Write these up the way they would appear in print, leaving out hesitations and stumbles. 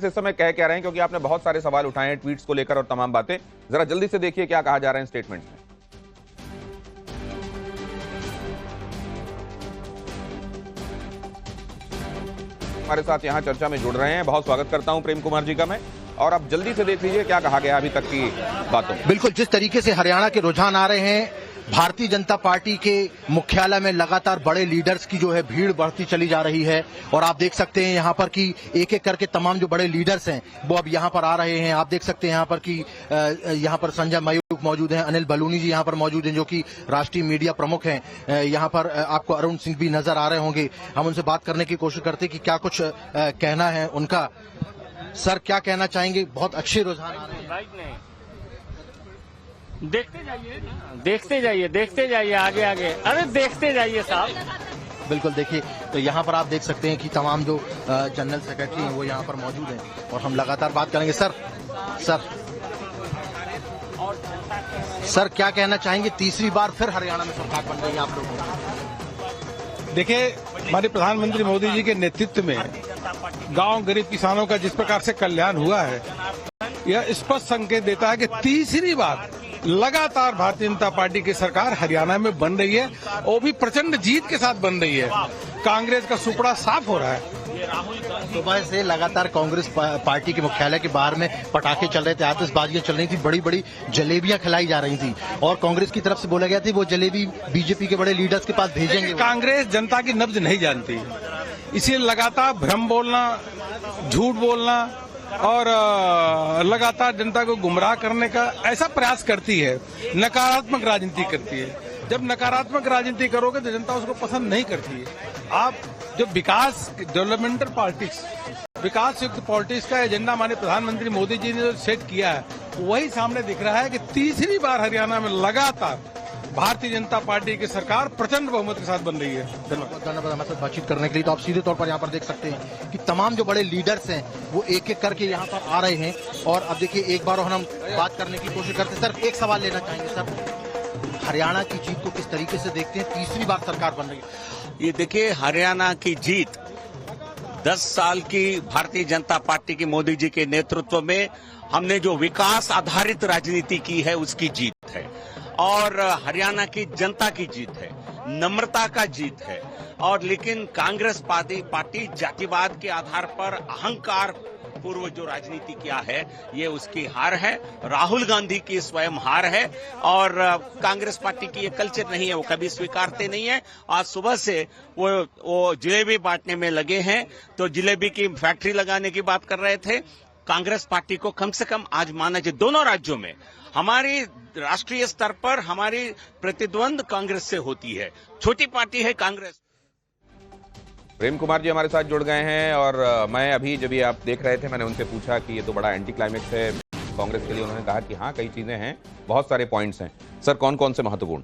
इस समय कह क्या रहे हैं, क्योंकि आपने बहुत सारे सवाल उठाए हैं ट्वीट्स को लेकर और तमाम बातें। जरा जल्दी से देखिए क्या कहा जा रहा है स्टेटमेंट में। हमारे साथ यहां चर्चा में जुड़ रहे हैं, बहुत स्वागत करता हूं प्रेम कुमार जी का मैं। और अब जल्दी से देख लीजिए क्या कहा गया अभी तक की बातों में। बिल्कुल, जिस तरीके से हरियाणा के रुझान आ रहे हैं, भारतीय जनता पार्टी के मुख्यालय में लगातार बड़े लीडर्स की जो है भीड़ बढ़ती चली जा रही है। और आप देख सकते हैं यहाँ पर कि एक एक करके तमाम जो बड़े लीडर्स हैं वो अब यहाँ पर आ रहे हैं। आप देख सकते हैं यहाँ पर कि यहाँ पर संजय मयूख मौजूद हैं, अनिल बलूनी जी यहाँ पर मौजूद हैं जो कि राष्ट्रीय मीडिया प्रमुख हैं। यहाँ पर आपको अरुण सिंह भी नजर आ रहे होंगे। हम उनसे बात करने की कोशिश करते हैं कि क्या कुछ कहना है उनका। सर, क्या कहना चाहेंगे? बहुत अच्छे रुझान आ रहे हैं। देखते जाइए आगे आगे। अरे देखते जाइए साहब। बिल्कुल, देखिए तो यहाँ पर आप देख सकते हैं कि तमाम जो जनरल सेक्रेटरी हैं वो यहाँ पर मौजूद हैं और हम लगातार बात करेंगे। सर क्या कहना चाहेंगे? तीसरी बार फिर हरियाणा में सरकार बन रही है आप लोगों की। देखिए, हमारे प्रधानमंत्री मोदी जी के नेतृत्व में गांव गरीब किसानों का जिस प्रकार से कल्याण हुआ है, यह स्पष्ट संकेत देता है कि तीसरी बार लगातार भारतीय जनता पार्टी की सरकार हरियाणा में बन रही है, वो भी प्रचंड जीत के साथ बन रही है। कांग्रेस का सुपड़ा साफ हो रहा है। सुबह से लगातार कांग्रेस पार्टी के मुख्यालय के बाहर में पटाखे चल रहे थे, आतिशबाजियां चल रही थी, बड़ी बड़ी जलेबियां खिलाई जा रही थी और कांग्रेस की तरफ से बोला गया था वो जलेबी बीजेपी के बड़े लीडर्स के पास भेजेंगे। कांग्रेस जनता की नब्ज नहीं जानती, इसलिए लगातार भ्रम बोलना, झूठ बोलना और लगातार जनता को गुमराह करने का ऐसा प्रयास करती है, नकारात्मक राजनीति करती है। जब नकारात्मक राजनीति करोगे तो जनता उसको पसंद नहीं करती है। आप जो विकास डेवलपमेंटल पॉलिटिक्स, विकास युक्त पॉलिटिक्स का एजेंडा हमारे प्रधानमंत्री मोदी जी ने जो सेट किया है, वही सामने दिख रहा है कि तीसरी बार हरियाणा में लगातार भारतीय जनता पार्टी की सरकार प्रचंड बहुमत के साथ बन रही है। धन्यवाद हमारे साथ बातचीत करने के लिए। तो आप सीधे तौर पर यहाँ पर देख सकते हैं कि तमाम जो बड़े लीडर्स हैं वो एक एक करके यहाँ पर आ रहे हैं। और अब देखिए एक बार और हम बात करने की कोशिश करते हैं। सर, एक सवाल लेना चाहेंगे सर, हरियाणा की जीत को किस तरीके से देखते हैं? तीसरी बार सरकार बन रही है। ये देखिए, हरियाणा की जीत 10 साल की भारतीय जनता पार्टी की मोदी जी के नेतृत्व में हमने जो विकास आधारित राजनीति की है उसकी जीत है और हरियाणा की जनता की जीत है, नम्रता का जीत है। और लेकिन कांग्रेस पार्टी जातिवाद के आधार पर अहंकार पूर्व जो राजनीति किया है, ये उसकी हार है। राहुल गांधी की स्वयं हार है और कांग्रेस पार्टी की ये कल्चर नहीं है, वो कभी स्वीकारते नहीं है। आज सुबह से वो जलेबी बांटने में लगे हैं, तो जलेबी की फैक्ट्री लगाने की बात कर रहे थे। कांग्रेस पार्टी को कम से कम आज माना चाहिए। दोनों राज्यों में हमारी राष्ट्रीय स्तर पर हमारी प्रतिद्वंद कांग्रेस से होती है। छोटी पार्टी है कांग्रेस। प्रेम कुमार जी हमारे साथ जुड़ गए हैं और मैं अभी जब ये आप देख रहे थे, मैंने उनसे पूछा कि ये तो बड़ा एंटी क्लाइमेक्स है कांग्रेस के लिए। उन्होंने कहा कि हाँ, कई चीजें हैं, बहुत सारे पॉइंट्स हैं। सर, कौन कौन से महत्वपूर्ण?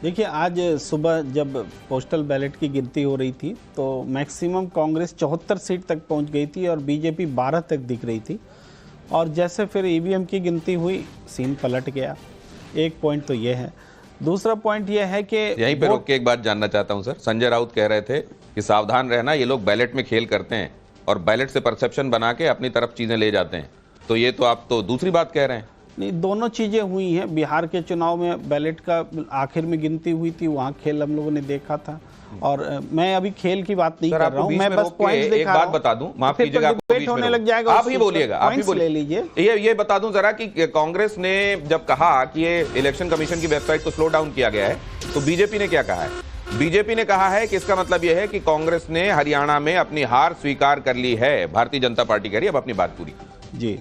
देखिए, आज सुबह जब पोस्टल बैलेट की गिनती हो रही थी तो मैक्सिमम कांग्रेस 74 सीट तक पहुंच गई थी और बीजेपी 12 तक दिख रही थी। और जैसे फिर ईवीएम की गिनती हुई, सीन पलट गया। एक पॉइंट तो ये है। दूसरा पॉइंट ये है कि यहीं पे रोक के एक बात जानना चाहता हूं सर। संजय राउत कह रहे थे कि सावधान रहना, ये लोग बैलेट में खेल करते हैं और बैलेट से परसेप्शन बना के अपनी तरफ चीजें ले जाते हैं। तो ये तो आप तो दूसरी बात कह रहे हैं। नहीं, दोनों चीज़ें हुई हैं। बिहार के चुनाव में बैलेट का आखिर में गिनती हुई थी, वहाँ खेल हम लोगों ने देखा था। और मैं अभी खेल की बात नहीं कर रहा हूँ, मैं बस पॉइंट दिखा रहा हूँ। एक बात बता दूं, माफ कीजिएगा, डिबेट होने लग जाएगा, आप ही बोलिएगा, आप ही बोलिए। ले लीजिए। ये बता दूं जरा कि कांग्रेस ने जब कहा कि ये इलेक्शन कमीशन की वेबसाइट को स्लो डाउन किया गया है, तो बीजेपी ने क्या कहा है? बीजेपी ने कहा है कि इसका मतलब यह है कि कांग्रेस ने हरियाणा में अपनी हार स्वीकार कर ली है। भारतीय जनता पार्टी कह रही है अब अपनी बात पूरी। जी,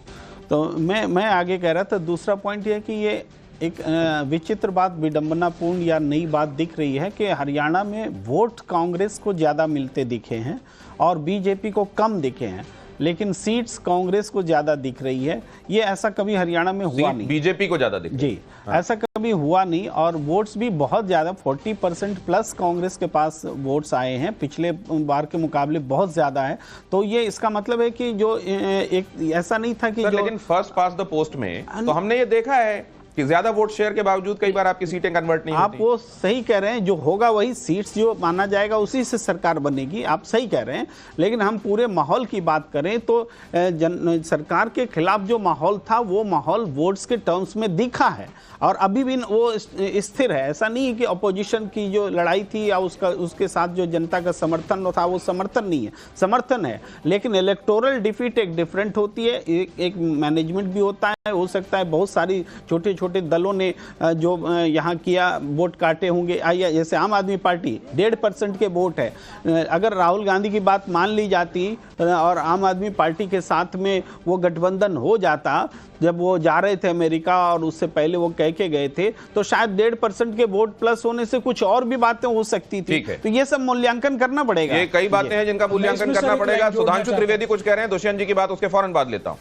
तो मैं आगे कह रहा था। दूसरा पॉइंट ये है कि ये एक विचित्र बात, विडंबनापूर्ण या नई बात दिख रही है कि हरियाणा में वोट कांग्रेस को ज़्यादा मिलते दिखे हैं और बीजेपी को कम दिखे हैं, लेकिन सीट्स कांग्रेस को ज़्यादा दिख रही है। ये ऐसा कभी हरियाणा में हुआ नहीं। बीजेपी को ज़्यादा दिख जी, ऐसा कभी हुआ नहीं। और वोट्स भी बहुत ज़्यादा, 40% प्लस कांग्रेस के पास वोट्स आए हैं, पिछले बार के मुकाबले बहुत ज़्यादा है। तो ये इसका मतलब है कि जो एक ऐसा नहीं था कि जो, लेकिन फर्स्ट पास द पोस्ट में तो हमने ये देखा है कि ज्यादा वोट शेयर के बावजूद कई बार आपकी सीटें कन्वर्ट नहीं आप होती? वो सही कह रहे हैं, जो होगा वही सीट्स जो माना जाएगा उसी से सरकार बनेगी, आप सही कह रहे हैं। लेकिन हम पूरे माहौल की बात करें तो सरकार के खिलाफ जो माहौल था वो माहौल वोट्स के टर्म्स में दिखा है और अभी भी वो स्थिर है। ऐसा नहीं है कि अपोजिशन की जो लड़ाई थी या उसके साथ जो जनता का समर्थन था वो समर्थन नहीं है, समर्थन है। लेकिन इलेक्टोरल डिफीट एक डिफरेंट होती है, एक मैनेजमेंट भी होता है। हो सकता है बहुत सारी छोटे छोटे दलों ने जो यहाँ किया वोट काटे होंगे, जैसे आम आदमी पार्टी 1.5% के वोट है। अगर राहुल गांधी की बात मान ली जाती और आम आदमी पार्टी के साथ में वो गठबंधन हो जाता, जब वो जा रहे थे अमेरिका और उससे पहले वो कह के गए थे, तो शायद 1.5% के वोट प्लस होने से कुछ और भी बातें हो सकती थी। है। तो ये सब मूल्यांकन करना पड़ेगा। ये कई बातें हैं जिनका मूल्यांकन करना पड़ेगा। सुधांशु त्रिवेदी कुछ कह रहे हैं, दुष्यंत जी की बात उसके फौरन बाद लेता हूं।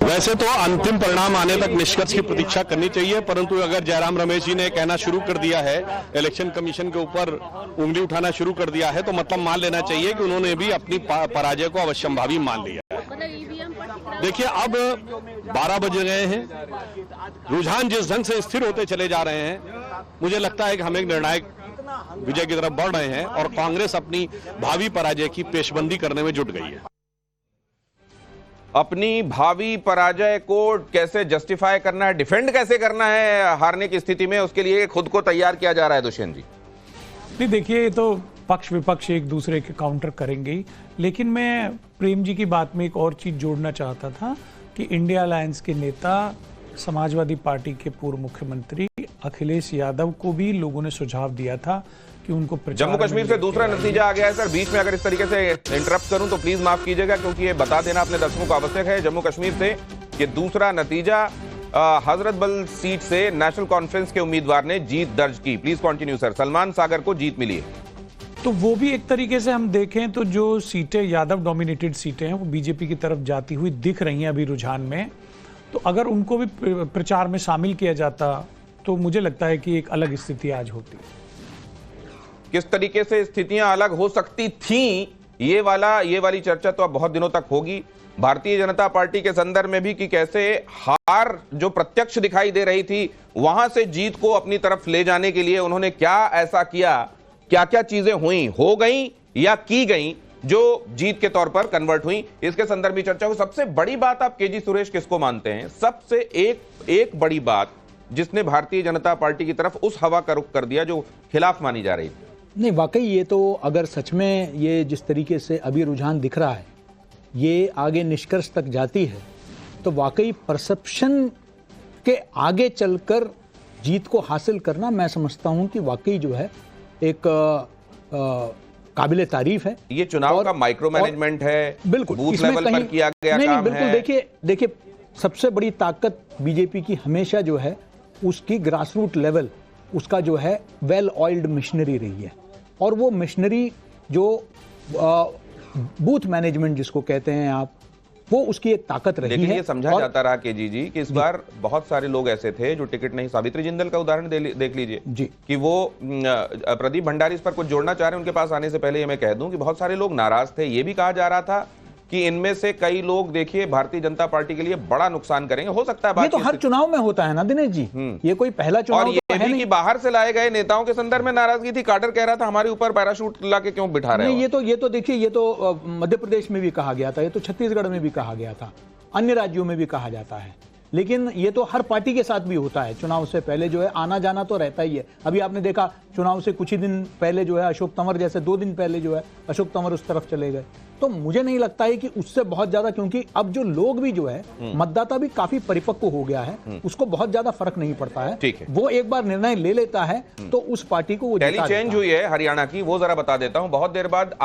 वैसे तो अंतिम परिणाम आने तक निष्कर्ष की प्रतीक्षा करनी चाहिए, परंतु अगर जयराम रमेश जी ने कहना शुरू कर दिया है, इलेक्शन कमीशन के ऊपर उंगली उठाना शुरू कर दिया है, तो मतलब मान लेना चाहिए कि उन्होंने भी अपनी पराजय को अवश्यंभावी मान लिया है। देखिए, अब 12 बज गए हैं, रुझान जिस ढंग से स्थिर होते चले जा रहे हैं, मुझे लगता है कि हम एक निर्णायक विजय की तरफ बढ़ रहे हैं और कांग्रेस अपनी भावी पराजय की पेशबंदी करने में जुट गई है। अपनी भावी पराजय को कैसे जस्टिफाई करना है, डिफेंड कैसे करना है हारने की स्थिति में, उसके लिए खुद को तैयार किया जा रहा है। दुष्यंत जी, नहीं, देखिए, ये तो पक्ष विपक्ष एक दूसरे के काउंटर करेंगे ही, लेकिन मैं प्रेम जी की बात में एक और चीज जोड़ना चाहता था कि इंडिया अलायंस के नेता, समाजवादी पार्टी के पूर्व मुख्यमंत्री अखिलेश यादव को भी लोगों ने सुझाव दिया था कि उनको जम्मू कश्मीर से दूसरा नतीजा आ गया है। सर, बीच में अगर इस तरीके से इंटरप्ट करूं तो प्लीज माफ कीजिएगा, क्योंकि ये बता देना अपने दर्शकों को आवश्यक है। जम्मू कश्मीर से ये दूसरा नतीजा, हजरत बल सीट से नेशनल कॉन्फ्रेंस के उम्मीदवार ने जीत दर्ज की। Please continue sir. Salman Sagar को जीत मिली है, तो वो भी एक तरीके से हम देखें तो जो सीटें यादव डोमिनेटेड सीटें हैं वो बीजेपी की तरफ जाती हुई दिख रही हैं अभी रुझान में। तो अगर उनको भी प्रचार में शामिल किया जाता तो मुझे लगता है कि एक अलग स्थिति आज होती। किस तरीके से स्थितियां अलग हो सकती थीं, ये वाली चर्चा तो अब बहुत दिनों तक होगी। भारतीय जनता पार्टी के संदर्भ में भी कि कैसे हार जो प्रत्यक्ष दिखाई दे रही थी, वहां से जीत को अपनी तरफ ले जाने के लिए उन्होंने क्या ऐसा किया, क्या क्या चीजें हुई, हो गई या की गई जो जीत के तौर पर कन्वर्ट हुई, इसके संदर्भ में चर्चा हो। सबसे बड़ी बात आप केजी सुरेश किसको मानते हैं? सबसे एक बड़ी बात जिसने भारतीय जनता पार्टी की तरफ उस हवा का रुख कर दिया जो खिलाफ मानी जा रही थी। नहीं, वाकई ये तो अगर सच में ये जिस तरीके से अभी रुझान दिख रहा है ये आगे निष्कर्ष तक जाती है, तो वाकई परसेप्शन के आगे चलकर जीत को हासिल करना, मैं समझता हूं कि वाकई जो है एक काबिले तारीफ है। ये चुनाव का माइक्रो मैनेजमेंट है, बिल्कुल बूथ लेवल पर किया गया काम बिल्कुल है। देखिए सबसे बड़ी ताकत बीजेपी की हमेशा जो है उसकी ग्रासरूट लेवल, उसका जो है वेल ऑयल्ड मशीनरी रही है, और वो मशीनरी जो बूथ मैनेजमेंट जिसको कहते हैं आप, वो उसकी एक ताकत रही है। लेकिन ये समझा जाता रहा केजी जी कि इस बार बहुत सारे लोग ऐसे थे जो टिकट नहीं, सावित्री जिंदल का उदाहरण देख लीजिए जी, कि वो प्रदीप भंडारी इस पर कुछ जोड़ना चाह रहे हैं। उनके पास आने से पहले ये मैं कह दूं कि बहुत सारे लोग नाराज थे। ये भी कहा जा रहा था कि इनमें से कई लोग देखिए भारतीय जनता पार्टी के लिए बड़ा नुकसान करेंगे। हो सकता है ये तो हर चुनाव में होता है ना दिनेश जी, ये कोई पहला चुनाव और तो ये है भी नहीं। कि बाहर से लाए गए नेताओं के संदर्भ में नाराजगी थी। कार्टर कह रहा था हमारे ऊपर पैराशूट ला के क्यों बिठा रहे नहीं, हो? ये तो देखिए, ये तो मध्य प्रदेश में भी कहा गया था, ये तो छत्तीसगढ़ में भी कहा गया था, अन्य राज्यों में भी कहा जाता है। लेकिन ये तो हर पार्टी के साथ भी होता है, चुनाव से पहले जो है आना जाना तो रहता ही है। अभी आपने देखा चुनाव से कुछ ही दिन पहले जो है अशोक तंवर जैसे 2 दिन पहले जो है अशोक तंवर उस तरफ चले गए। तो मुझे नहीं लगता है कि उससे बहुत ज्यादा, क्योंकि अब जो लोग भी जो है मतदाता भी काफी परिपक्व हो गया है, उसको बहुत ज्यादा फर्क नहीं पड़ता है। ठीक है, वो एक बार निर्णय ले लेता है तो उस पार्टी को वो टैली जिता चेंज देता हुई है हरियाणा की, वो जरा बता देता हूं। बहुत देर बाद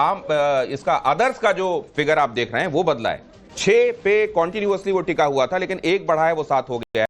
इसका आदर्श का जो फिगर आप देख रहे हैं वो बदला है। 6 पे कॉन्टिन्यूअसली वो टिका हुआ था, लेकिन 1 बढ़ा है, वो 7 हो गया है।